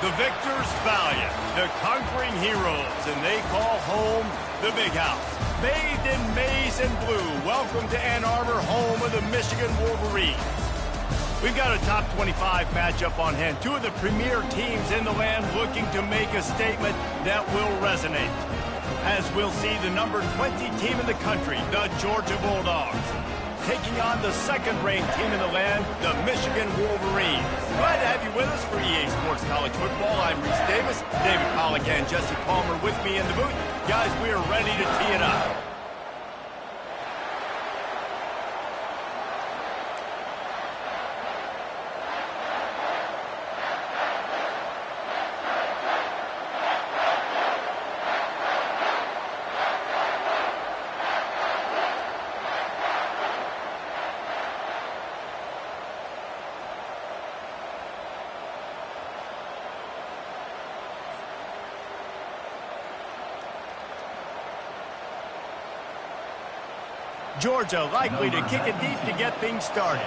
The victors valiant, the conquering heroes, and they call home the Big House. Bathed in maize and blue, welcome to Ann Arbor, home of the Michigan Wolverines. We've got a top 25 matchup on hand. Two of the premier teams in the land looking to make a statement that will resonate. As we'll see the number 20 team in the country, the Georgia Bulldogs, taking on the second-ranked team in the land, the Michigan Wolverines. Glad to have you with us for EA Sports College Football. I'm Reese Davis, David Pollack and Jesse Palmer with me in the booth. Guys, we are ready to tee it up. Georgia likely to kick it deep to get things started.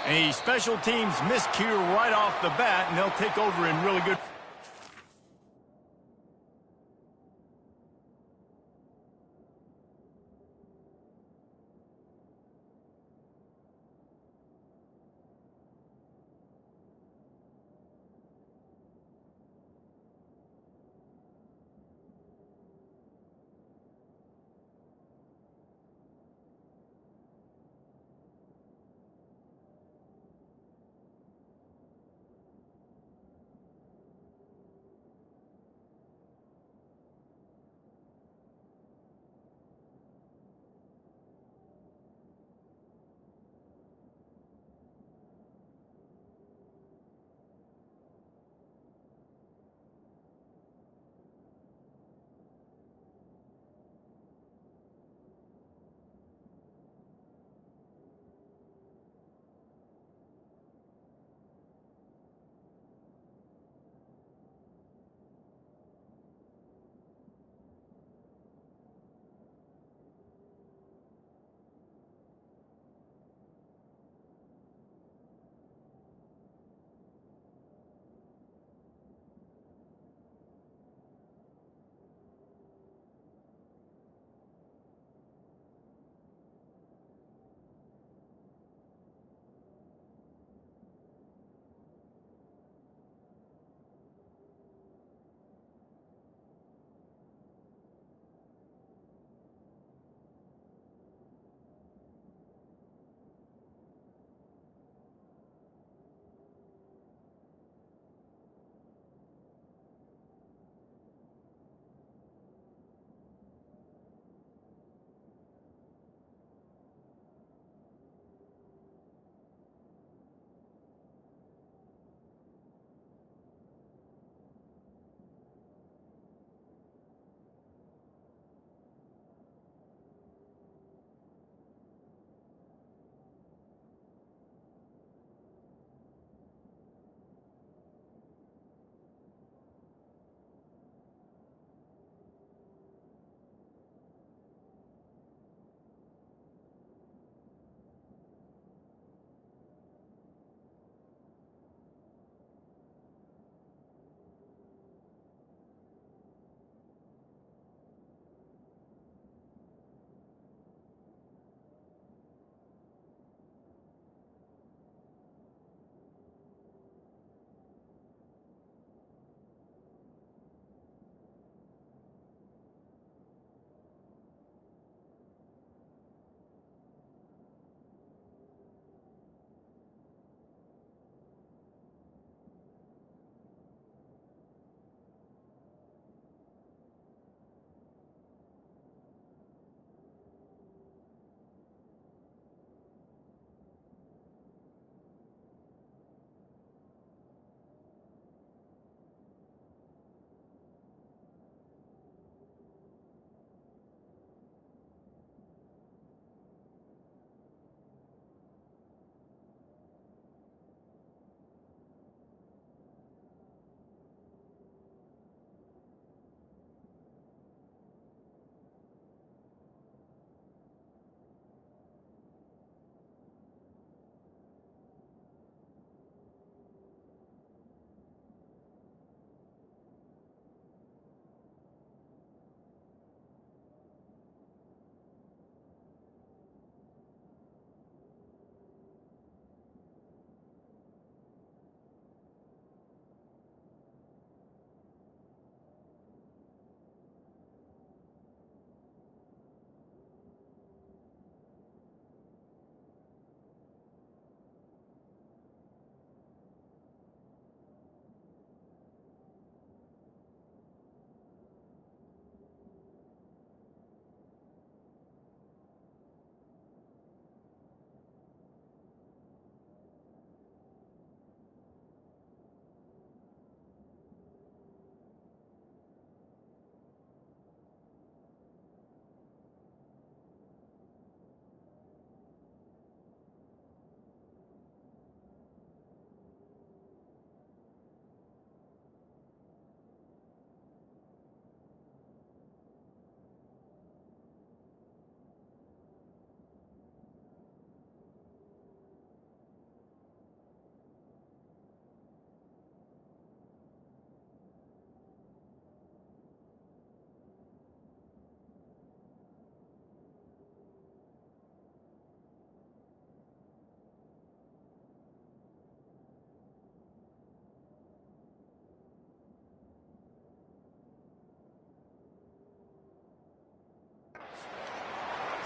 A special teams miscue right off the bat, and they'll take over in really good...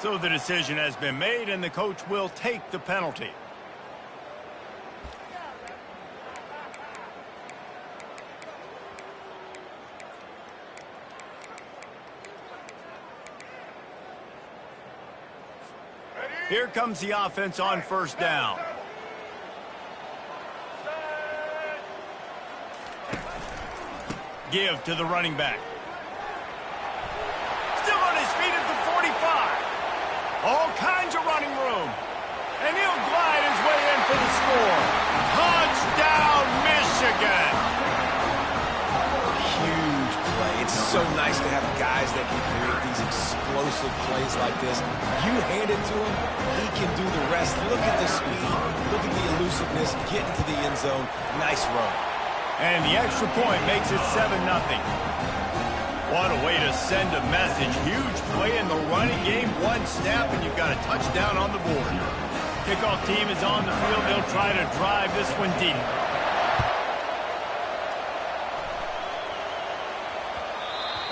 So the decision has been made, and the coach will take the penalty. Here comes the offense on first down. Give to the running back. Still on his feet at the 45. All kinds of running room. And he'll glide his way in for the score. Touchdown, Michigan! Huge play. It's so nice to have guys that can create these explosive plays like this. You hand it to him, he can do the rest. Look at the speed. Look at the elusiveness. Get into the end zone. Nice run. And the extra point makes it 7-0. What a way to send a message. Huge play in the running game. One snap, and you've got a touchdown on the board. Kickoff team is on the field. They'll try to drive this one deep.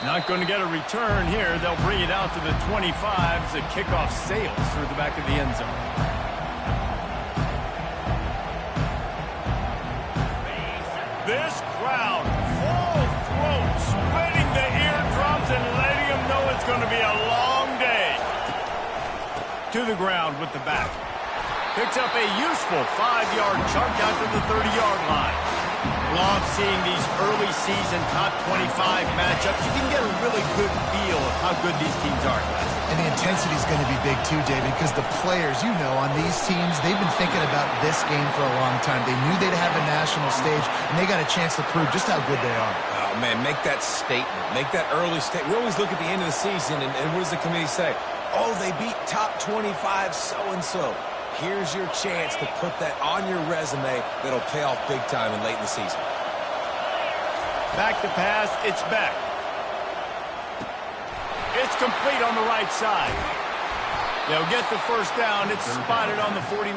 Not going to get a return here. They'll bring it out to the 25 as the kickoff sails through the back of the end zone. This crowd, full throat, spreading the eardrums and letting them know it's going to be a long day. To the ground with the back. Picks up a useful 5-yard chunk out to the 30-yard line. Love seeing these early season top 25 matchups. You can get a really good feel of how good these teams are. And the intensity is going to be big too, David, because the players, you know, on these teams, they've been thinking about this game for a long time. They knew they'd have a national stage, and they got a chance to prove just how good they are. Oh, man, make that statement. Make that early statement. We always look at the end of the season, and what does the committee say? Oh, they beat top 25 so-and-so. Here's your chance to put that on your resume that'll pay off big time and late in the season. Back to pass, it's back. It's complete on the right side. They'll get the first down. It's spotted on the 49.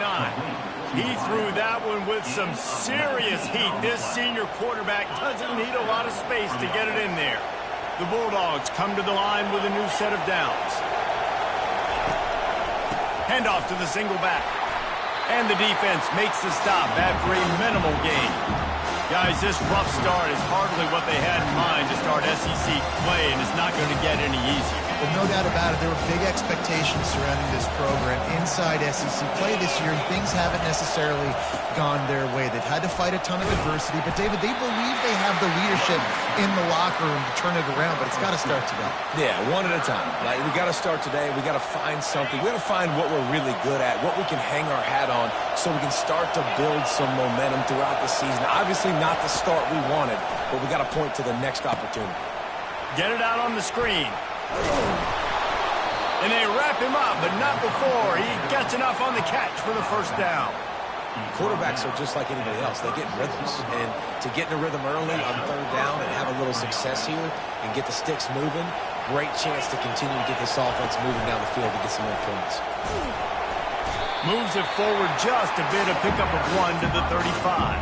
He threw that one with some serious heat. This senior quarterback doesn't need a lot of space to get it in there. The Bulldogs come to the line with a new set of downs. Handoff to the single back. And the defense makes the stop after a minimal gain. Guys, this rough start is hardly what they had in mind to start SEC play, and it's not going to get any easier. Well, no doubt about it, there were big expectations surrounding this program inside SEC play this year, and things haven't necessarily gone their way. They've had to fight a ton of adversity, but, David, they believe they have the leadership in the locker room to turn it around, but it's got to start today. Yeah, one at a time. Like, we got to start today. We got to find something. We got to find what we're really good at, what we can hang our hat on, so we can start to build some momentum throughout the season. Obviously not the start we wanted, but we got to point to the next opportunity. Get it out on the screen. And they wrap him up, but not before he gets enough on the catch for the first down. Quarterbacks are just like anybody else. They get rhythms. And to get in a rhythm early on third down and have a little success here and get the sticks moving, great chance to continue to get this offense moving down the field to get some more points. Moves it forward just a bit, a pickup of 1 to the 35.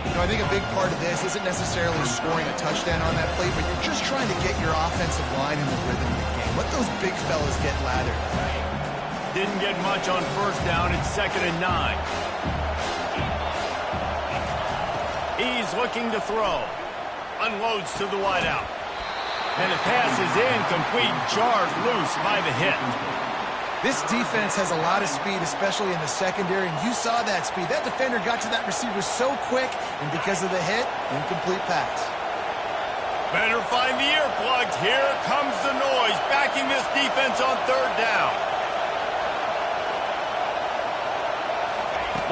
You know, I think a big part of this isn't necessarily scoring a touchdown on that play, but you're just trying to get your offensive line in the rhythm of the game. Let those big fellas get lathered. Didn't get much on first down. It's 2nd and 9. He's looking to throw. Unloads to the wideout. And the pass is incomplete, jarred loose by the hit. This defense has a lot of speed, especially in the secondary, and you saw that speed. That defender got to that receiver so quick, and because of the hit, incomplete pass. Better find the earplugs. Here comes the noise, backing this defense on third down.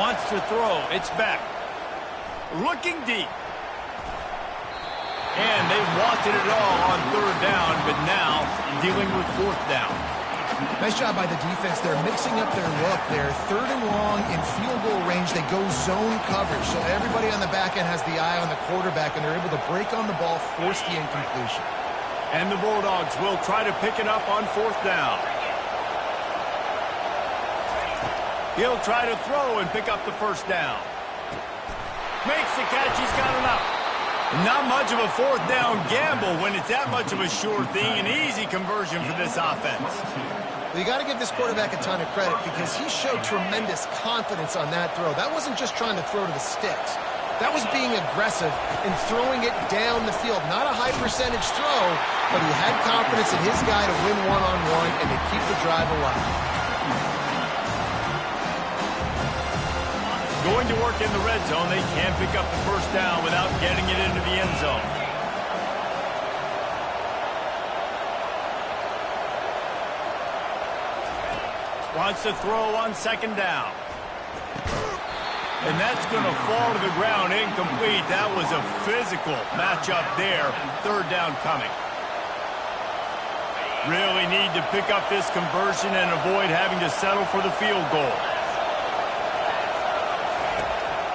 Wants to throw. It's back. Looking deep. And they wanted it all on third down, but now dealing with fourth down. Nice job by the defense. They're mixing up their look. They're 3rd and long in field goal range. They go zone coverage, so everybody on the back end has the eye on the quarterback, and they're able to break on the ball, force the incompletion. And the Bulldogs will try to pick it up on fourth down. He'll try to throw and pick up the first down. Makes the catch. He's got enough. Not much of a fourth down gamble when it's that much of a sure thing. An easy conversion for this offense. Well, you got to give this quarterback a ton of credit because he showed tremendous confidence on that throw. That wasn't just trying to throw to the sticks. That was being aggressive and throwing it down the field. Not a high percentage throw, but he had confidence in his guy to win one-on-one and to keep the drive alive. Going to work in the red zone, they can't pick up the first down without getting it into the end zone. Wants to throw on second down. And that's going to fall to the ground incomplete. That was a physical matchup there. Third down coming. Really need to pick up this conversion and avoid having to settle for the field goal.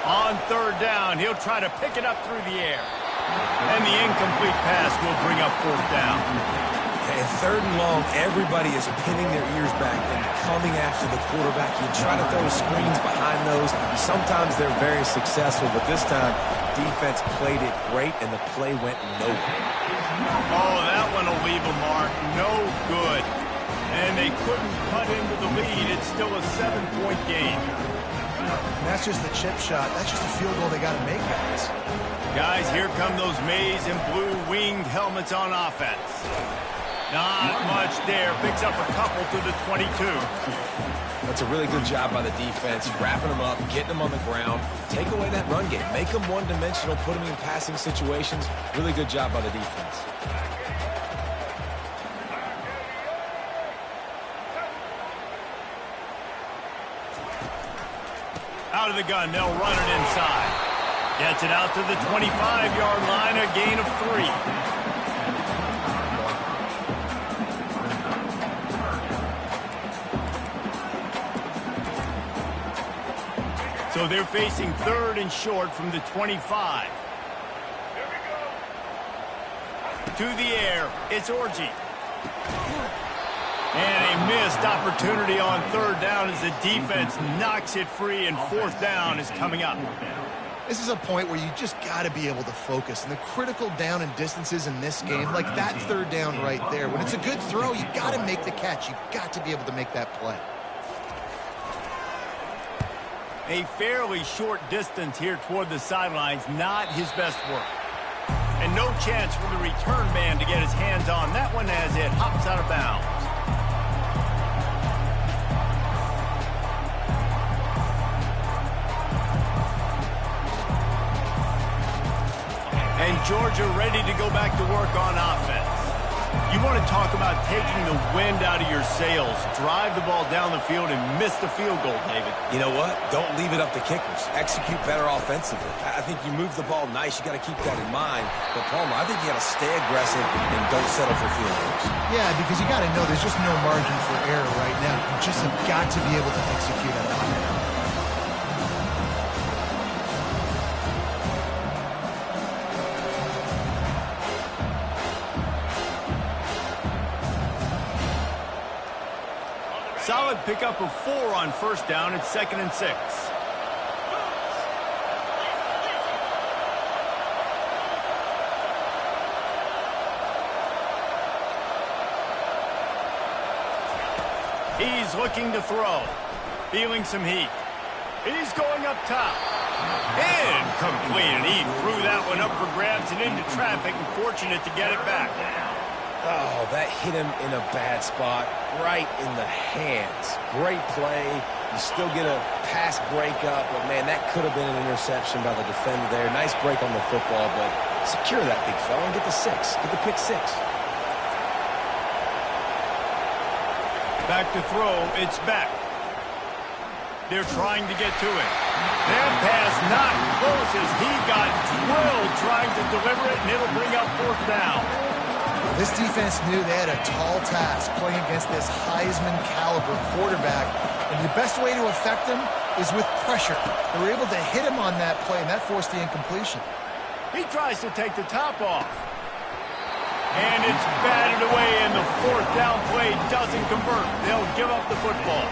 On third down, he'll try to pick it up through the air. And the incomplete pass will bring up fourth down. And third and long, everybody is pinning their ears back and coming after the quarterback. You try to throw screens behind those. Sometimes they're very successful, but this time, defense played it great, and the play went nowhere. Oh, that one will leave a mark. No good. And they couldn't cut into the lead. It's still a 7-point game. And that's just the chip shot. That's just a field goal they got to make, guys. Guys, here come those maize and blue winged helmets on offense. Not much there. Picks up a couple to the 22. That's a really good job by the defense, wrapping them up, getting them on the ground. Take away that run game. Make them one-dimensional, put them in passing situations. Really good job by the defense. Out of the gun, they'll run it inside. Gets it out to the 25-yard line, a gain of 3. So they're facing third and short from the 25. To the air, it's Orji. And a missed opportunity on third down as the defense knocks it free, and fourth down is coming up. This is a point where you just got to be able to focus. And the critical down and distances in this game, like that third down right there, when it's a good throw, you got to make the catch. You've got to be able to make that play. A fairly short distance here toward the sidelines, not his best work. And no chance for the return man to get his hands on that one as it hops out of bounds. And Georgia ready to go back to work on offense. You want to talk about taking the wind out of your sails. Drive the ball down the field and miss the field goal, David. You know what? Don't leave it up to kickers. Execute better offensively. I think you move the ball nice. You got to keep that in mind. But, Palmer, I think you got to stay aggressive and don't settle for field goals. Yeah, because you got to know there's just no margin for error right now. You just have got to be able to execute at a high level. Solid pickup of 4 on first down. It's 2nd and 6. He's looking to throw. Feeling some heat. He's going up top. Incomplete. And he threw that one up for grabs and into traffic, and fortunate to get it back. Oh, that hit him in a bad spot, right in the hands. Great play. You still get a pass breakup, but, man, that could have been an interception by the defender there. Nice break on the football, but secure that big fella and get the 6. Get the pick 6. Back to throw. It's back. They're trying to get to it. That pass not close as he got drilled trying to deliver it, and it'll bring up fourth down. This defense knew they had a tall task playing against this Heisman-caliber quarterback, and the best way to affect him is with pressure. They were able to hit him on that play, and that forced the incompletion. He tries to take the top off. And it's batted away, and the fourth down play doesn't convert. They'll give up the football.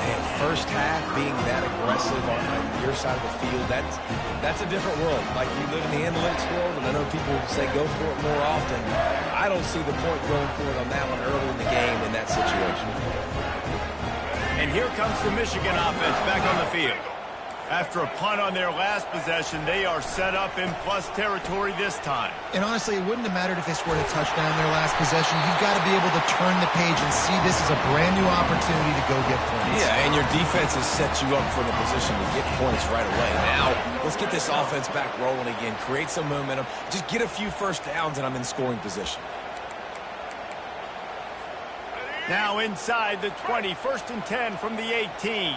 Man, first half being that aggressive on your side of the field, that's a different world. Like, you live in the analytics world, and I know people say go for it more often. I don't see the point going for it on that one early in the game in that situation. And here comes the Michigan offense back on the field. After a punt on their last possession, they are set up in plus territory this time. And honestly, it wouldn't have mattered if they scored a touchdown in their last possession. You've got to be able to turn the page and see this as a brand new opportunity to go get points. Yeah, and your defense has set you up for the position to get points right away. Now, let's get this offense back rolling again, create some momentum, just get a few first downs, and I'm in scoring position. Now inside the 20, 1st and 10 from the 18.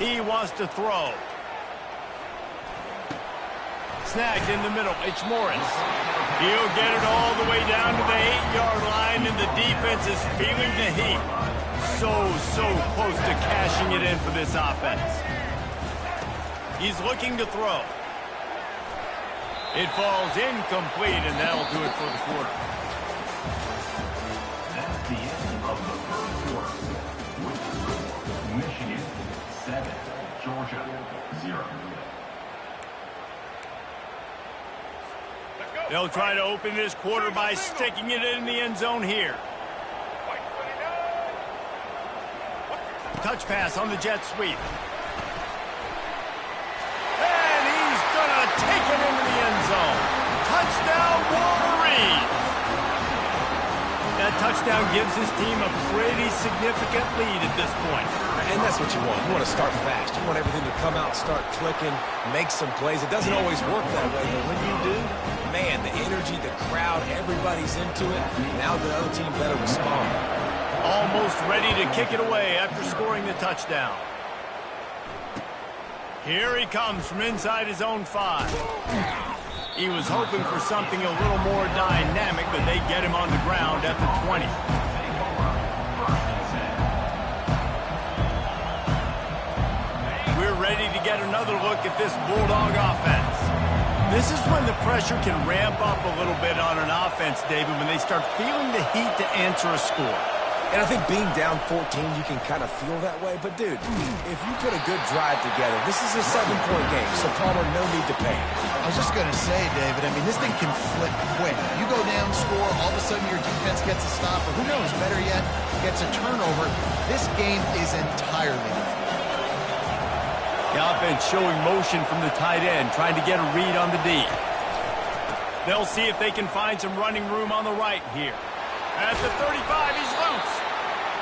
He wants to throw. Snagged in the middle. It's Morris. He'll get it all the way down to the 8-yard line, and the defense is feeling the heat. So close to cashing it in for this offense. He's looking to throw. It falls incomplete, and that'll do it for the quarter. That's the end of the first quarter. With the score, Michigan 7, Georgia 0. They'll try to open this quarter by sticking it in the end zone here. Touch pass on the jet sweep. And he's going to take it into the end zone. Touchdown, Wolverine! That touchdown gives his team a pretty significant lead at this point. And that's what you want. You want to start fast. You want everything to come out, start clicking, make some plays. It doesn't always work that way, but when you do, man, the energy, the crowd, everybody's into it. Now the other team better respond. Almost ready to kick it away after scoring the touchdown. Here he comes from inside his own 5. He was hoping for something a little more dynamic, but they get him on the ground at the 20. We're ready to get another look at this Bulldog offense. This is when the pressure can ramp up a little bit on an offense, David, when they start feeling the heat to answer a score. And I think being down 14, you can kind of feel that way. But, dude, if you put a good drive together, this is a 7-point game, so Palmer, no need to panic. I was just going to say, David, I mean, this thing can flip quick. You go down, score, all of a sudden your defense gets a stop, or who knows, better yet, gets a turnover. This game is entirely different. The offense showing motion from the tight end, trying to get a read on the D. They'll see if they can find some running room on the right here. At the 35, he's loose.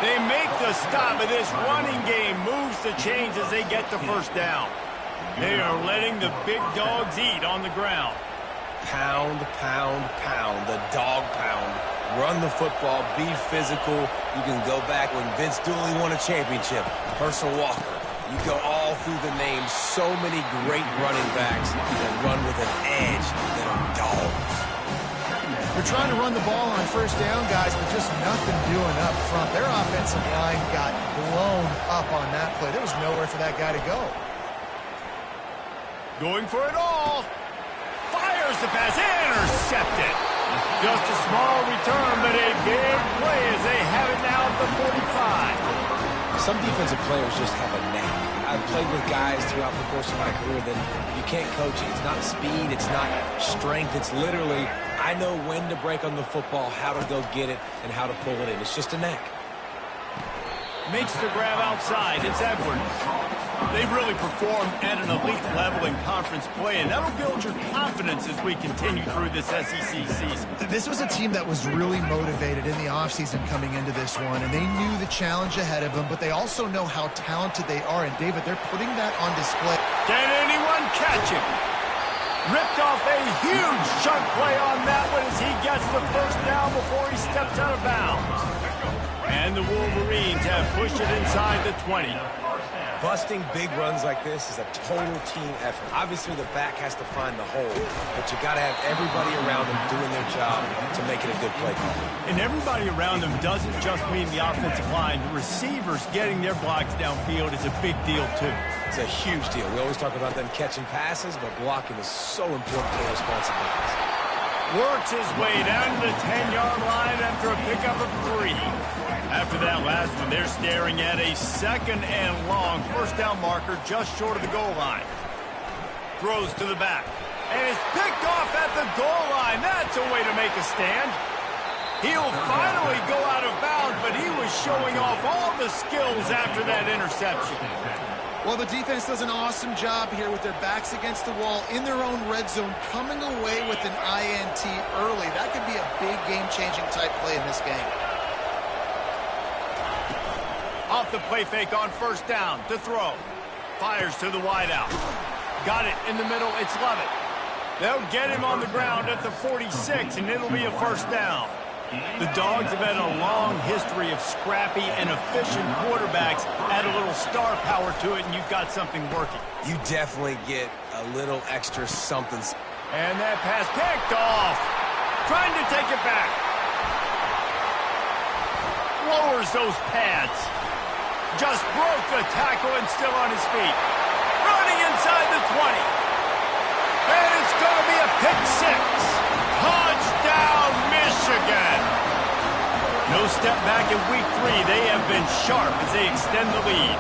They make the stop, and this running game moves the chains as they get the first down. They are letting the big dogs eat on the ground. Pound, pound, pound, the dog pound. Run the football, be physical. You can go back when Vince Dooley won a championship. Herschel Walker. You go all through the names. So many great running backs that run with an edge that are dogs. They're trying to run the ball on first down, guys, but just nothing doing up front. Their offensive line got blown up on that play. There was nowhere for that guy to go. Going for it all. Fires the pass. Intercepted. Just a small return, but a big play as they have it now at the 45. Some defensive players just have a knack. I've played with guys throughout the course of my career that you can't coach it. It's not speed. It's not strength. It's literally, I know when to break on the football, how to go get it, and how to pull it in. It's just a knack. Makes the grab outside. It's Edwards. They've really performed at an elite level in conference play, and that'll build your confidence as we continue through this SEC season. This was a team that was really motivated in the offseason coming into this one, and they knew the challenge ahead of them, but they also know how talented they are, and David, they're putting that on display. Can anyone catch him? Ripped off a huge chunk play on that one as he gets the first down before he steps out of bounds. And the Wolverines have pushed it inside the 20. Busting big runs like this is a total team effort. Obviously, the back has to find the hole, but you got to have everybody around them doing their job to make it a good play call. And everybody around them doesn't just mean the offensive line. The receivers getting their blocks downfield is a big deal, too. It's a huge deal. We always talk about them catching passes, but blocking is so important to their responsibilities. Works his way down to the 10-yard line after a pickup of 3. After that last one, they're staring at a 2nd and long first down marker just short of the goal line. Throws to the back. And is picked off at the goal line. That's a way to make a stand. He'll finally go out of bounds, but he was showing off all the skills after that interception. Well, the defense does an awesome job here with their backs against the wall in their own red zone, coming away with an INT early. That could be a big game-changing type play in this game. Off the play fake on first down to throw. Fires to the wideout. Got it in the middle. It's Lovett. They'll get him on the ground at the 46, and it'll be a first down. The Dogs have had a long history of scrappy and efficient quarterbacks. Add a little star power to it, and you've got something working. You definitely get a little extra something. And that pass picked off. Trying to take it back. Lowers those pads. Just broke the tackle and still on his feet. Running inside the 20. And it's going to be a pick 6. Touchdown, Michigan. No step back in week 3. They have been sharp as they extend the lead.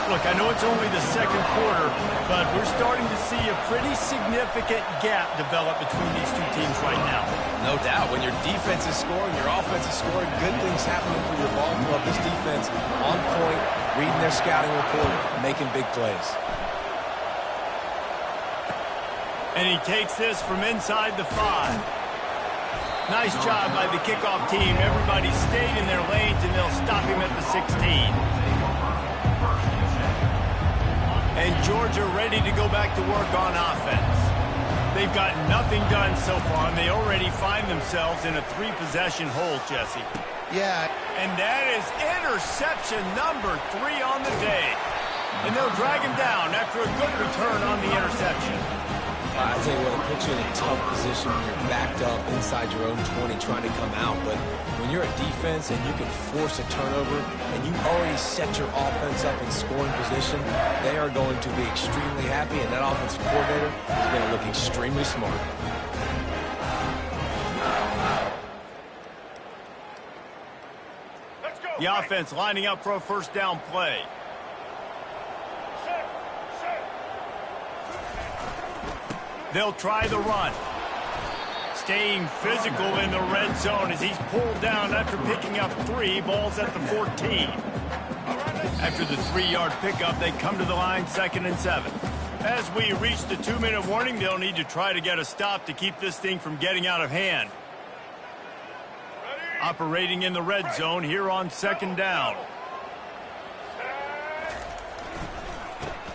Look, I know it's only the second quarter, but we're starting to see a pretty significant gap develop between these two teams right now. No doubt. When your defense is scoring, your offense is scoring, good things happening for your ball club. This defense on point, reading their scouting report, making big plays. And he takes this from inside the 5. Nice job by the kickoff team. Everybody stayed in their lanes, and they'll stop him at the 16. And Georgia ready to go back to work on offense. They've got nothing done so far, and they already find themselves in a 3-possession hole, Jesse. Yeah. And that is interception number 3 on the day. And they'll drag him down after a good return on the interception. I tell you what, it puts you in a tough position when you're backed up inside your own 20 trying to come out. But when you're a defense and you can force a turnover and you already set your offense up in scoring position, they are going to be extremely happy, and that offensive coordinator is going to look extremely smart. The offense lining up for a first down play. They'll try the run. Staying physical in the red zone as he's pulled down after picking up 3 balls at the 14. After the 3-yard pickup, they come to the line 2nd and 7. As we reach the 2-minute warning, they'll need to try to get a stop to keep this thing from getting out of hand. Operating in the red zone here on 2nd down.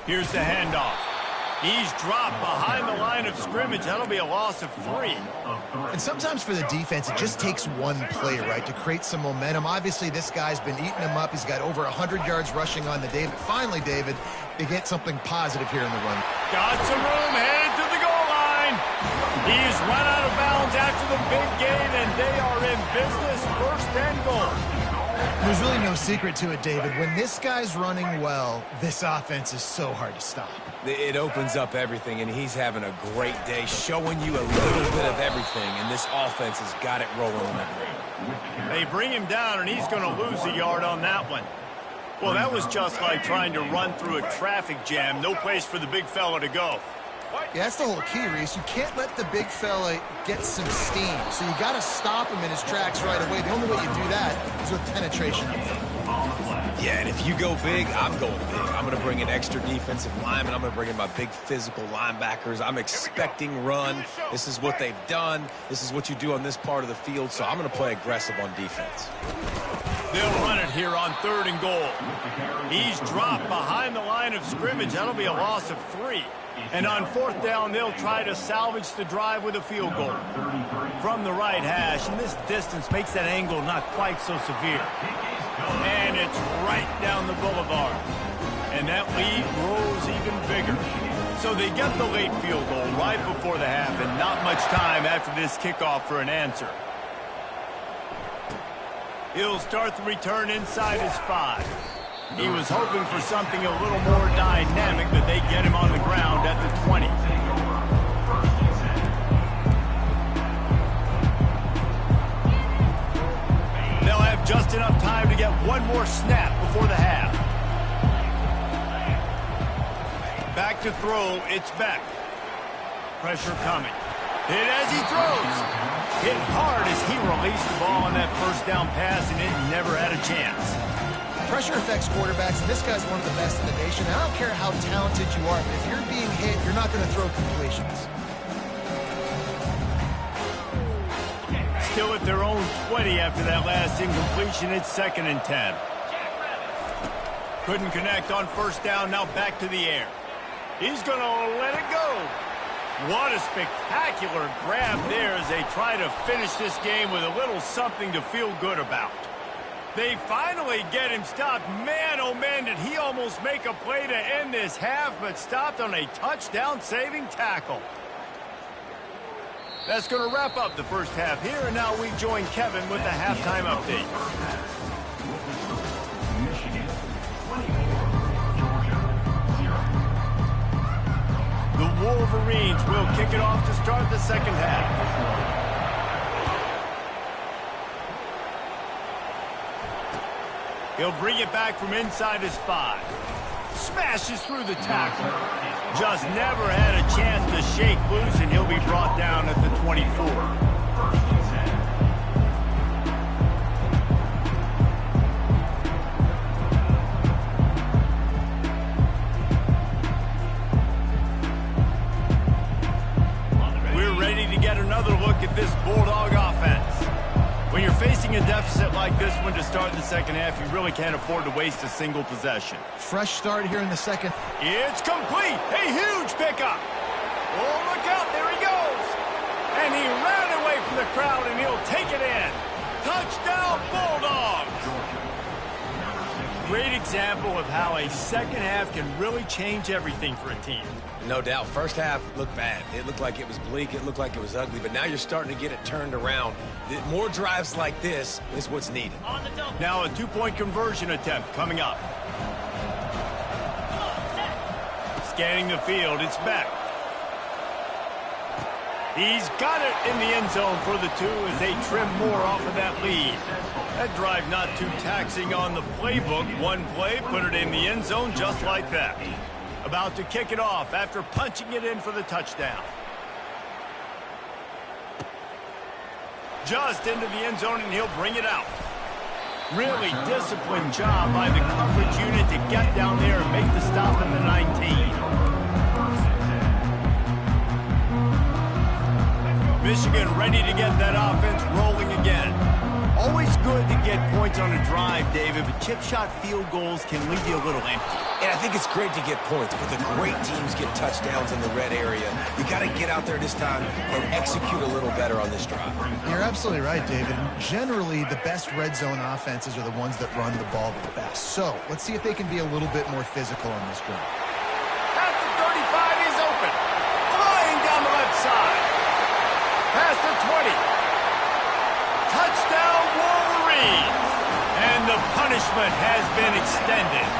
Here's the handoff. He's dropped behind the line of scrimmage. That'll be a loss of 3. And sometimes for the defense, it just takes one play, right, to create some momentum. Obviously, this guy's been eating him up. He's got over 100 yards rushing on the day. But finally, David, they get something positive here in the run. Got some room, headed to the goal line. He's run out of bounds after the big gain, and they are in business, 1st and goal. There's really no secret to it, David. When this guy's running well, this offense is so hard to stop. It opens up everything, and he's having a great day, showing you a little bit of everything, and this offense has got it rolling on everything. They bring him down, and he's going to lose a yard on that one. Well, that was just like trying to run through a traffic jam. No place for the big fella to go. Yeah, that's the whole key, Reese. You can't let the big fella get some steam. So you got to stop him in his tracks right away. The only way you do that is with penetration. Yeah, and if you go big, I'm going big. I'm going to bring in extra defensive linemen. I'm going to bring in my big physical linebackers. I'm expecting run. This is what they've done. This is what you do on this part of the field. So I'm going to play aggressive on defense. They'll run it here on 3rd and goal. He's dropped behind the line of scrimmage. That'll be a loss of 3. And on 4th down, they'll try to salvage the drive with a field goal. From the right hash, and this distance makes that angle not quite so severe. And it's right down the boulevard. And that lead grows even bigger. So they get the late field goal right before the half, and not much time after this kickoff for an answer. He'll start the return inside his 5. He was hoping for something a little more dynamic, but they get him on the ground at the 20. They'll have just enough time to get one more snap before the half. Back to throw, it's Beck. Pressure coming. Hit as he throws. Hit hard as he released the ball on that first down pass, and it never had a chance. Pressure affects quarterbacks, and this guy's one of the best in the nation. I don't care how talented you are, but if you're being hit, you're not going to throw completions. Still at their own 20 after that last incompletion. It's 2nd and 10. Couldn't connect on first down. Now back to the air. He's going to let it go. What a spectacular grab there as they try to finish this game with a little something to feel good about. They finally get him stopped. Man, oh man, did he almost make a play to end this half, but stopped on a touchdown-saving tackle. That's going to wrap up the first half here, and now we join Kevin with the halftime update. Michigan 24, Georgia 0. The Wolverines will kick it off to start the second half. He'll bring it back from inside his 5. Smashes through the tackle. Just never had a chance to shake loose, and he'll be brought down at the 24. We're ready to get another look at this Bulldog offense. When you're facing a deficit like this one to start the second half, you really can't afford to waste a single possession. Fresh start here in the second. It's complete. A huge pickup. Oh, look out. There he goes. And he ran away from the crowd, and he'll take it in. Touchdown, Bulldogs. Great example of how a second half can really change everything for a team. No doubt. First half looked bad. It looked like it was bleak. It looked like it was ugly. But now you're starting to get it turned around. More drives like this is what's needed. Now a 2-point conversion attempt coming up. Scanning the field, it's Beck. He's got it in the end zone for the 2 as they trim more off of that lead. That drive not too taxing on the playbook. One play, put it in the end zone just like that. About to kick it off after punching it in for the touchdown. Just into the end zone, and he'll bring it out. Really disciplined job by the coverage unit to get down there and make the stop in the 19. Michigan ready to get that offense rolling again. Always good to get points on a drive, David, but chip shot field goals can leave you a little empty. And I think it's great to get points, but the great teams get touchdowns in the red area. You got to get out there this time and execute a little better on this drive. You're absolutely right, David. Generally, the best red zone offenses are the ones that run the ball the best. So let's see if they can be a little bit more physical on this drive. At the 35, he's open. Flying down the left side. Past the 20. Touchdown, Wolverines. And the punishment has been extended.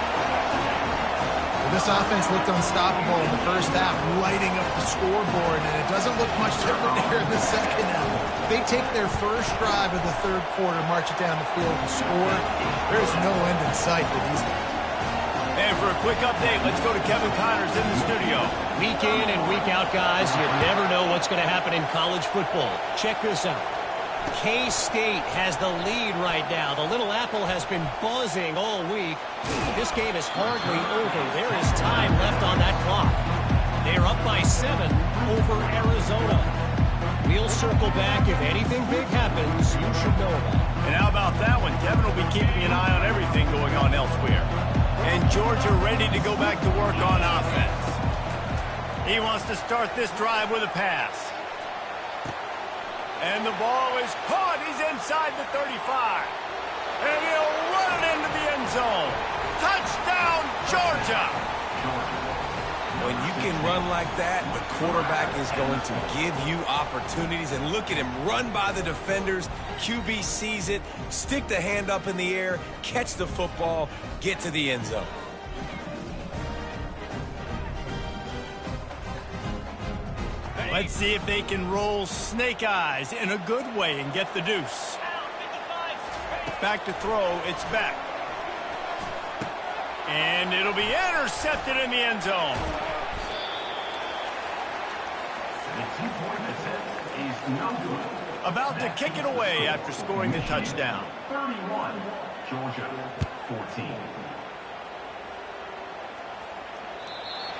This offense looked unstoppable in the first half, lighting up the scoreboard, and it doesn't look much different here in the second half. They take their first drive of the third quarter, march it down the field, and score. There's no end in sight for these guys. And for a quick update, let's go to Kevin Connors in the studio. Week in and week out, guys, you never know what's going to happen in college football. Check this out. K-State has the lead right now. The Little Apple has been buzzing all week. This game is hardly over. There is time left on that clock. They're up by 7 over Arizona. We'll circle back. If anything big happens, you should know about it. And how about that one? Kevin will be keeping an eye on everything going on elsewhere. And Georgia ready to go back to work on offense. He wants to start this drive with a pass. And the ball is caught. He's inside the 35. And he'll run it into the end zone. Touchdown, Georgia. job. When you can run like that, the quarterback is going to give you opportunities. And look at him run by the defenders. QB sees it, stick the hand up in the air, catch the football, get to the end zone. Let's see if they can roll snake eyes in a good way and get the deuce. Back to throw, it's back. And it'll be intercepted in the end zone. The two-point attempt is no good. About to kick it away after scoring the touchdown. 31, Georgia 14.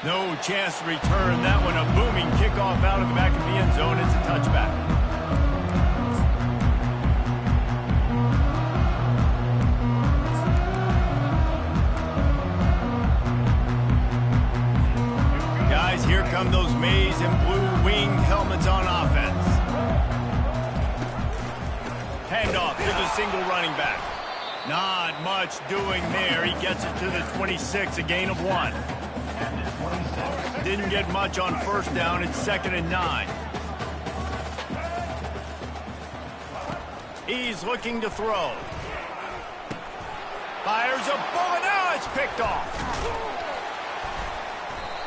No chance to return that one. A booming kickoff out of the back of the end zone. It's a touchback. Guys, here come those maize and blue winged helmets on offense. Handoff to the single running back. Not much doing there. He gets it to the 26, a gain of 1. Didn't get much on first down. It's 2nd and 9. He's looking to throw. Fires a bullet. Now it's picked off.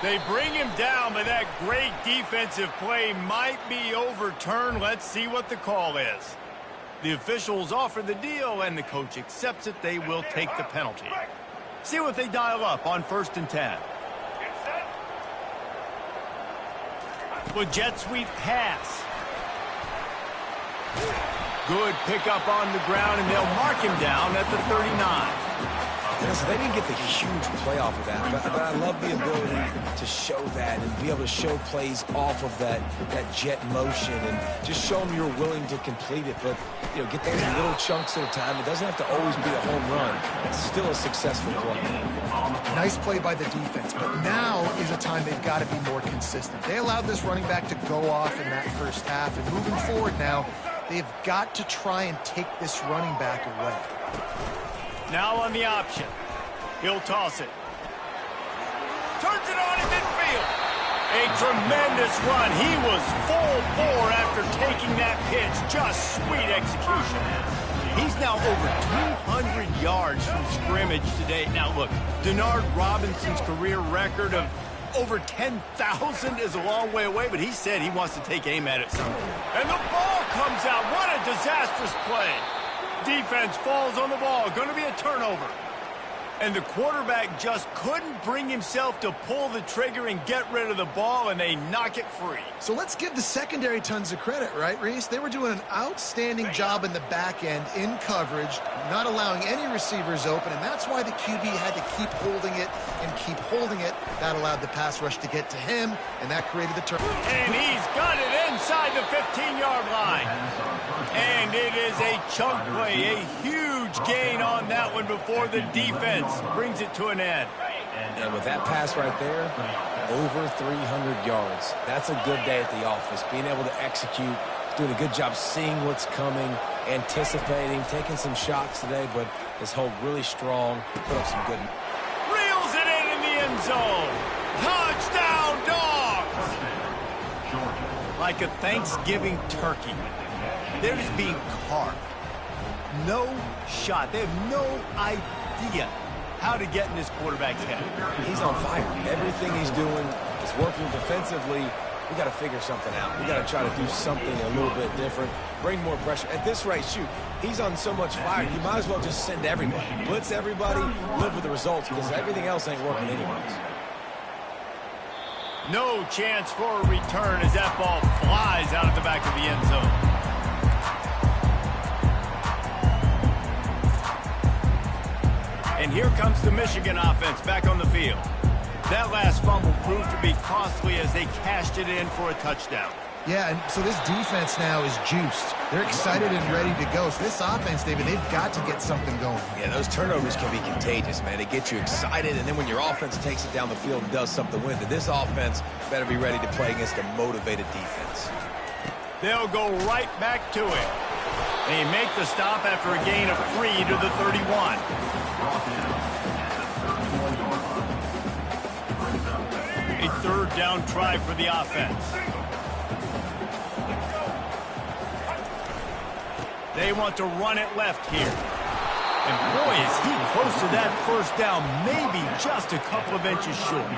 They bring him down, but that great defensive play might be overturned. Let's see what the call is. The officials offer the deal, and the coach accepts it. They will take the penalty. See what they dial up on 1st and 10. With jet sweep pass. Good pickup on the ground, and they'll mark him down at the 39. So they didn't get the huge play off of that, but I love the ability to show that and be able to show plays off of that jet motion and just show them you're willing to complete it. But, you know, get those little chunks at a time. It doesn't have to always be a home run. It's still a successful play. Nice play by the defense, but now is a time they've got to be more consistent. They allowed this running back to go off in that first half, and moving forward now, they've got to try and take this running back away. Now on the option. He'll toss it. Turns it on in midfield. A tremendous run. He was full bore after taking that pitch. Just sweet execution. He's now over 200 yards from scrimmage today. Now look, Denard Robinson's career record of over 10,000 is a long way away, but he said he wants to take aim at it someday. And the ball comes out. What a disastrous play. Defense falls on the ball. Going to be a turnover. And the quarterback just couldn't bring himself to pull the trigger and get rid of the ball, and they knock it free. So let's give the secondary tons of credit, right, Reese? They were doing an outstanding job in the back end, in coverage, not allowing any receivers open, and that's why the QB had to keep holding it and keep holding it. That allowed the pass rush to get to him, and that created the turnover. And he's got it inside the 15-yard line. And it is a chunk play, a huge gain on that one before the defense brings it to an end. And with that pass right there, over 300 yards. That's a good day at the office. Being able to execute, doing a good job seeing what's coming, anticipating, taking some shots today, but has held really strong, put up some good. Reels it in the end zone. Touchdown, Dogs! Like a Thanksgiving turkey. They're just being carved. No shot. They have no idea how to get in this quarterback's head. He's on fire. Everything he's doing is working defensively. We got to figure something out. We got to try to do something a little bit different. Bring more pressure. At this rate, shoot, he's on so much fire. You might as well just send everybody. Blitz everybody, live with the results, because everything else ain't working anyways. No chance for a return as that ball flies out of the back of the end zone. And here comes the Michigan offense back on the field. That last fumble proved to be costly as they cashed it in for a touchdown. Yeah, and so this defense now is juiced. They're excited and ready to go. So this offense, David, they've got to get something going. Yeah, those turnovers can be contagious, man. They get you excited, and then when your offense takes it down the field and does something with it, this offense better be ready to play against a motivated defense. They'll go right back to it. They make the stop after a gain of 3 to the 31. A third down try for the offense. They want to run it left here. And boy, is he close to that first down, maybe just a couple of inches short.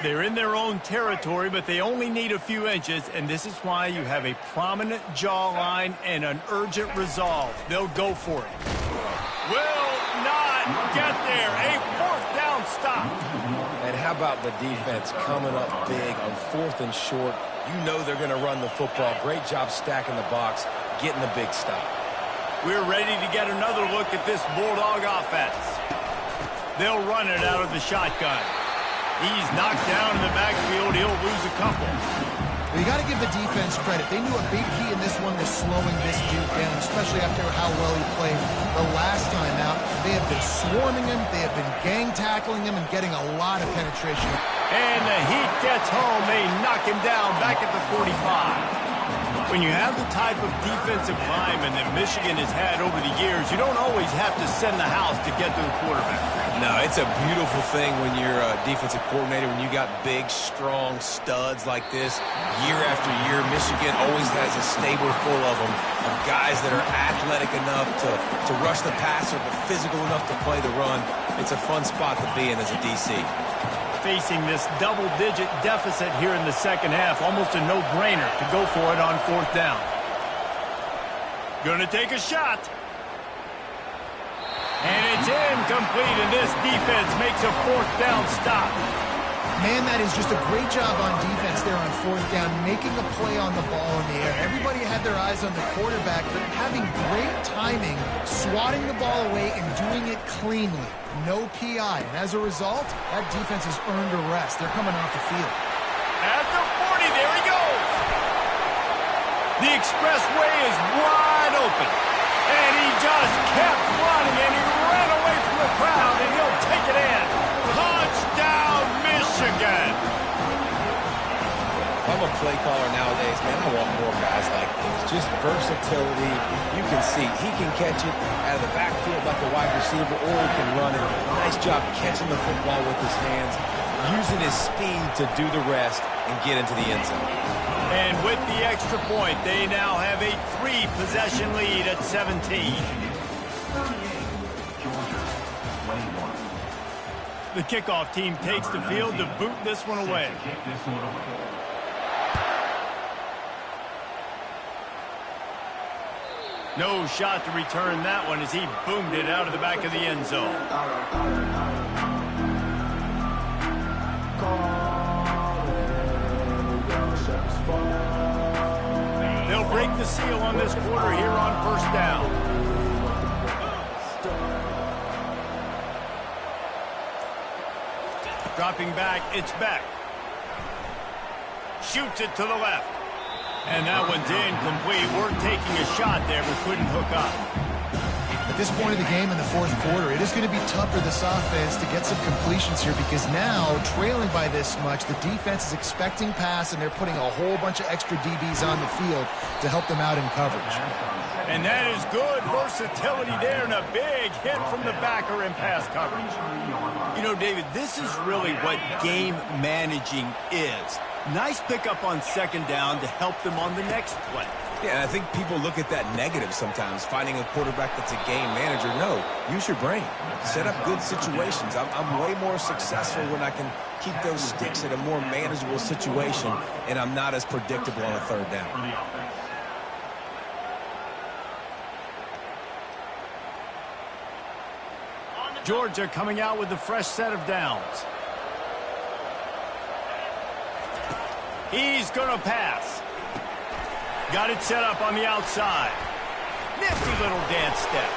They're in their own territory, but they only need a few inches, and this is why you have a prominent jawline and an urgent resolve. They'll go for it. Will not get there. A fourth down stop. And how about the defense coming up big on 4th and short? You know they're going to run the football. Great job stacking the box, getting the big stop. We're ready to get another look at this Bulldog offense. They'll run it out of the shotgun. He's knocked down in the backfield. He'll lose a couple. Well, you got to give the defense credit. They knew a big key in this one was slowing this dude down, especially after how well he played the last time out. They have been swarming him. They have been gang tackling him and getting a lot of penetration. And the heat gets home. They knock him down back at the 45. When you have the type of defensive lineman that Michigan has had over the years, you don't always have to send the house to get to the quarterback. No, it's a beautiful thing when you're a defensive coordinator, when you got big, strong studs like this. Year after year, Michigan always has a stable full of them, of guys that are athletic enough to rush the passer, but physical enough to play the run. It's a fun spot to be in as a DC. Facing this double-digit deficit here in the second half, almost a no-brainer to go for it on 4th down. Gonna take a shot. And it's incomplete, and this defense makes a 4th down stop. Man, that is just a great job on defense there on 4th down, making a play on the ball in the air. Everybody had their eyes on the quarterback, but having great timing, swatting the ball away, and doing it cleanly. No PI, and as a result, that defense has earned a rest. They're coming off the field. At the 40, there he goes. The expressway is wide open. And he just kept running, and he ran away from the crowd, and he'll take it in. Touchdown, Michigan. If I'm a play caller nowadays, man, I want more guys like this. Just versatility. You can see he can catch it out of the backfield like a wide receiver, or he can run it. Nice job catching the football with his hands, using his speed to do the rest and get into the end zone. And with the extra point, they now have a 3-possession lead at 17. The kickoff team takes the field to boot this one away. No shot to return that one as he boomed it out of the back of the end zone. They'll break the seal on this quarter here on 1st down. Dropping back, it's Beck. Shoots it to the left. And that one's incomplete. We're taking a shot there, but couldn't hook up. At this point of the game in the 4th quarter, it is going to be tough for this offense to get some completions here because now, trailing by this much, the defense is expecting pass, and they're putting a whole bunch of extra DBs on the field to help them out in coverage. And that is good versatility there, and a big hit from the backer in pass coverage. You know, David, this is really what game managing is. Nice pickup on 2nd down to help them on the next play. Yeah, and I think people look at that negative sometimes, finding a quarterback that's a game manager. No, use your brain. Set up good situations. I'm way more successful when I can keep those sticks in a more manageable situation, and I'm not as predictable on a 3rd down. Georgia coming out with a fresh set of downs. He's going to pass. Got it set up on the outside. Nifty little dance step.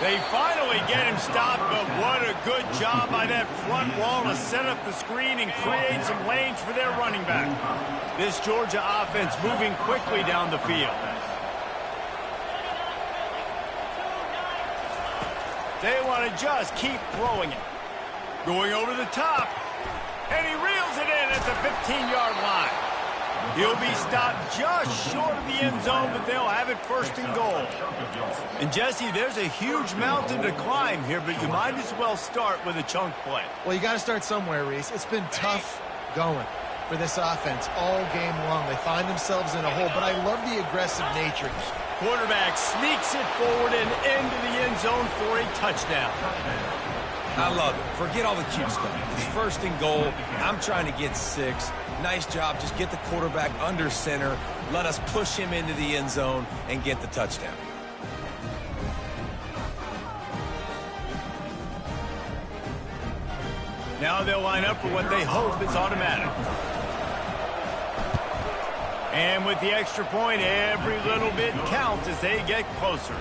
They finally get him stopped, but what a good job by that front wall to set up the screen and create some lanes for their running back. This Georgia offense moving quickly down the field. They want to just keep throwing it. Going over the top. And he reels it in at the 15-yard line. He'll be stopped just short of the end zone, but they'll have it first and goal. And, Jesse, there's a huge mountain to climb here, but you might as well start with a chunk play. Well, you got to start somewhere, Reese. It's been tough going for this offense all game long. They find themselves in a hole, but I love the aggressive nature. Quarterback sneaks it forward and into the end zone for a touchdown. I love it. Forget all the cute stuff. It's first and goal. I'm trying to get 6. Nice job. Just get the quarterback under center. Let us push him into the end zone and get the touchdown. Now they'll line up for what they hope is automatic. And with the extra point, every little bit counts as they get closer.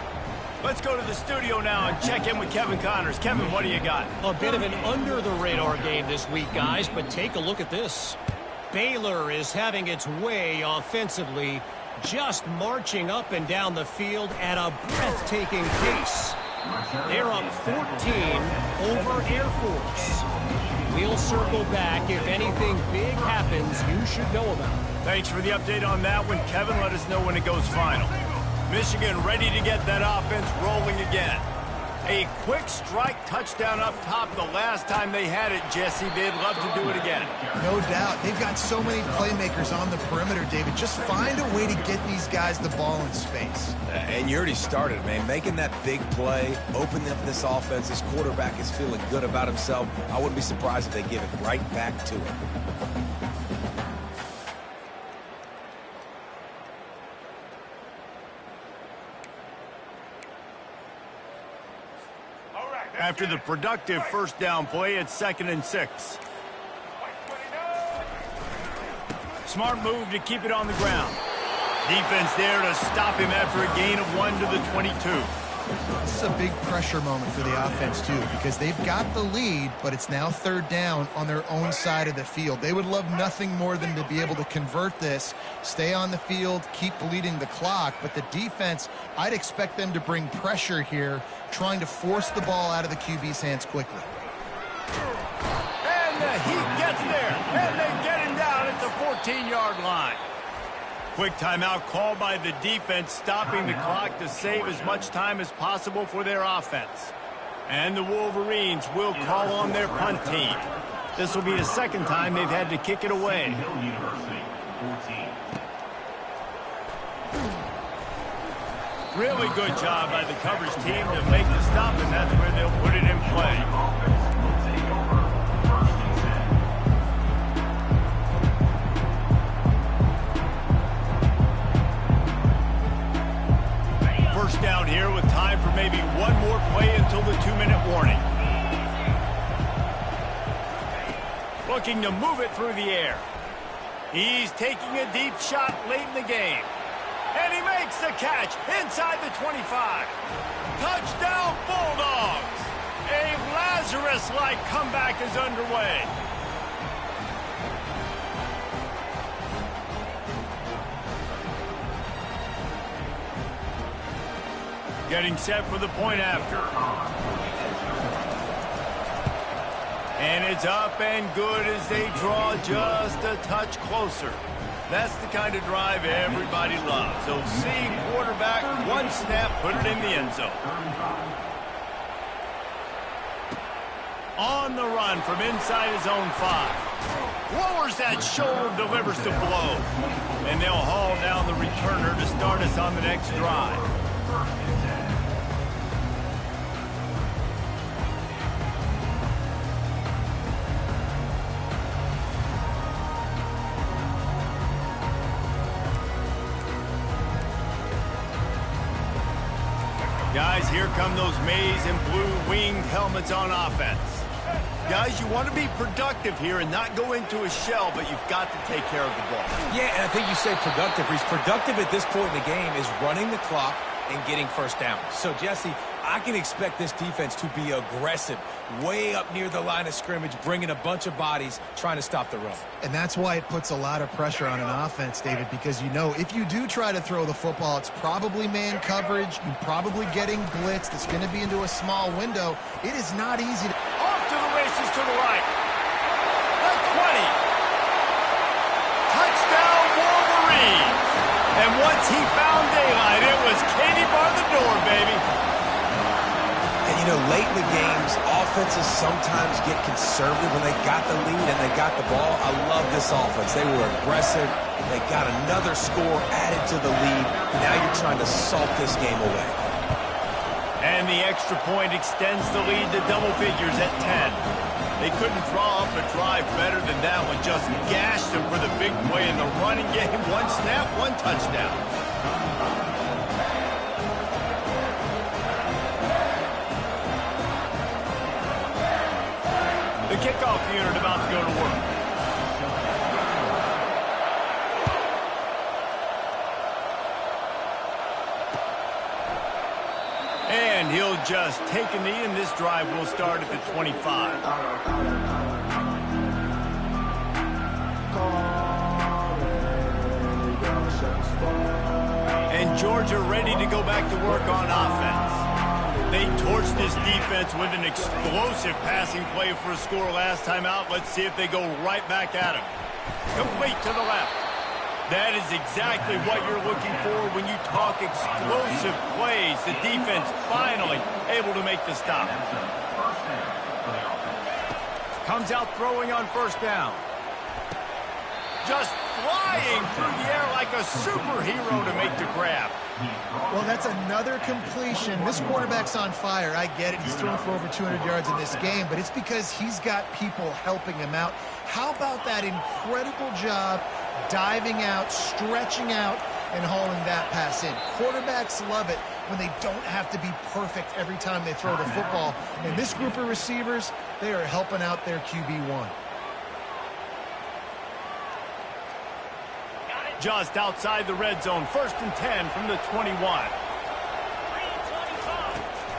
Let's go to the studio now and check in with Kevin Connors. Kevin, what do you got? A bit of an under-the-radar game this week, guys, but take a look at this. Baylor is having its way offensively, just marching up and down the field at a breathtaking pace. They're up 14 over Air Force. We'll circle back if anything big happens you should know about. Thanks for the update on that one, Kevin. Let us know when it goes final. Michigan ready to get that offense rolling again. A quick strike touchdown up top the last time they had it, Jesse. They'd love to do it again. No doubt. They've got so many playmakers on the perimeter, David. Just find a way to get these guys the ball in space. And you already started, man. Making that big play, opening up this offense. This quarterback is feeling good about himself. I wouldn't be surprised if they give it right back to him. After the productive first down play, it's 2nd and 6. Smart move to keep it on the ground. Defense there to stop him after a gain of 1 to the 22. This is a big pressure moment for the offense, too, because they've got the lead, but it's now 3rd down on their own side of the field. They would love nothing more than to be able to convert this, stay on the field, keep bleeding the clock. But the defense, I'd expect them to bring pressure here, trying to force the ball out of the QB's hands quickly. And the Heat gets there, and they get him down at the 14-yard line. Quick timeout called by the defense, stopping the clock to save as much time as possible for their offense. And the Wolverines will call on their punt team. This will be the 2nd time they've had to kick it away. Really good job by the coverage team to make the stop, and that's where they'll put it in play. First down here with time for maybe one more play until the 2-minute warning. Looking to move it through the air. He's taking a deep shot late in the game. And he makes the catch inside the 25. Touchdown Bulldogs! A Lazarus-like comeback is underway. Getting set for the point after. And it's up and good as they draw just a touch closer. That's the kind of drive everybody loves. So seeing quarterback, one snap, put it in the end zone. On the run from inside his own 5. Lowers that shoulder, delivers the blow. And they'll haul down the returner to start us on the next drive. Guys, here come those maize and blue winged helmets on offense. Guys, you want to be productive here and not go into a shell, but you've got to take care of the ball. Yeah, and I think you say productive. He's productive at this point in the game is running the clock and getting first down. So, Jesse, I can expect this defense to be aggressive, way up near the line of scrimmage, bringing a bunch of bodies, trying to stop the run. And that's why it puts a lot of pressure on an offense, David, because you know if you do try to throw the football, it's probably man coverage, you're probably getting blitzed, it's going to be into a small window. It is not easy to... Off to the races to the right. The 20. Touchdown, Wolverines. And once he found daylight, it was Katie bar the door, baby. And, you know, late in the games, offenses sometimes get conservative when they got the lead and they got the ball. I love this offense. They were aggressive. They got another score added to the lead. Now you're trying to salt this game away. And the extra point extends the lead to double figures at 10. They couldn't draw up a drive better than that one. Just gashed them for the big play in the running game. One snap, one touchdown. The kickoff unit about to go to work. And he'll just take a knee, and this drive will start at the 25. And Georgia ready to go back to work on offense. They torched this defense with an explosive passing play for a score last time out. Let's see if they go right back at him. Complete to the left. That is exactly what you're looking for when you talk explosive plays. The defense finally able to make the stop. Comes out throwing on first down. Just flying through the air like a superhero to make the grab. Well, that's another completion. This quarterback's on fire. I get it. He's thrown for over 200 yards in this game, but it's because he's got people helping him out. How about that incredible job diving out, stretching out, and hauling that pass in? Quarterbacks love it when they don't have to be perfect every time they throw the football. And this group of receivers, they are helping out their QB1. Just outside the red zone, 1st and 10 from the 21.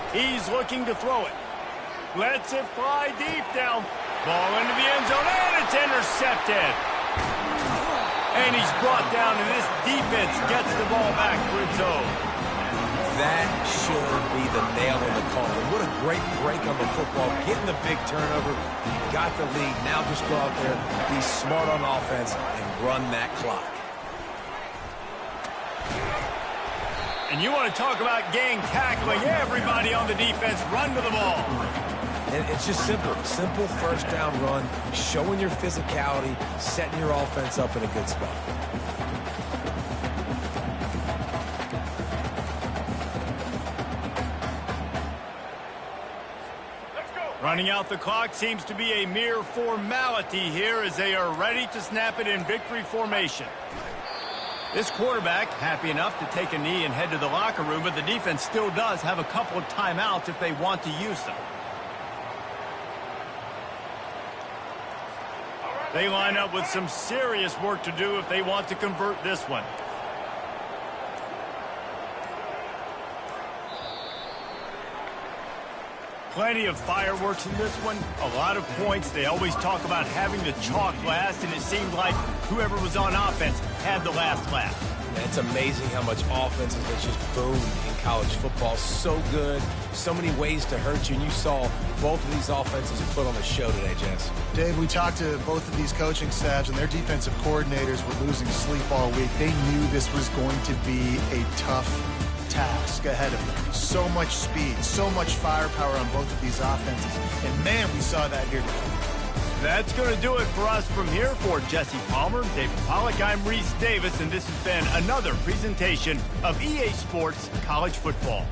He's looking to throw it. Lets it fly deep down. Ball into the end zone, and it's intercepted. And he's brought down, and this defense gets the ball back for its own. That should be the nail in the coffin. What a great break on the football. Getting the big turnover. You got the lead. Now just go out there, be smart on offense, and run that clock. And you want to talk about gang tackling. Everybody on the defense run to the ball. And it's just simple. Simple first down run, showing your physicality, setting your offense up in a good spot. Running out the clock seems to be a mere formality here as they are ready to snap it in victory formation. This quarterback happy enough to take a knee and head to the locker room, but the defense still does have a couple of timeouts if they want to use them. They line up with some serious work to do if they want to convert this one. Plenty of fireworks in this one, a lot of points. They always talk about having the chalk last, and it seemed like whoever was on offense had the last laugh. It's amazing how much offense has just boomed in college football. So good, so many ways to hurt you, and you saw both of these offenses put on a show today, Jess. Dave, we talked to both of these coaching staffs, and their defensive coordinators were losing sleep all week. They knew this was going to be a tough task ahead of them. So much speed, so much firepower on both of these offenses. And, man, we saw that here today. That's going to do it for us from here. For Jesse Palmer, David Pollack, I'm Reese Davis, and this has been another presentation of EA Sports College Football.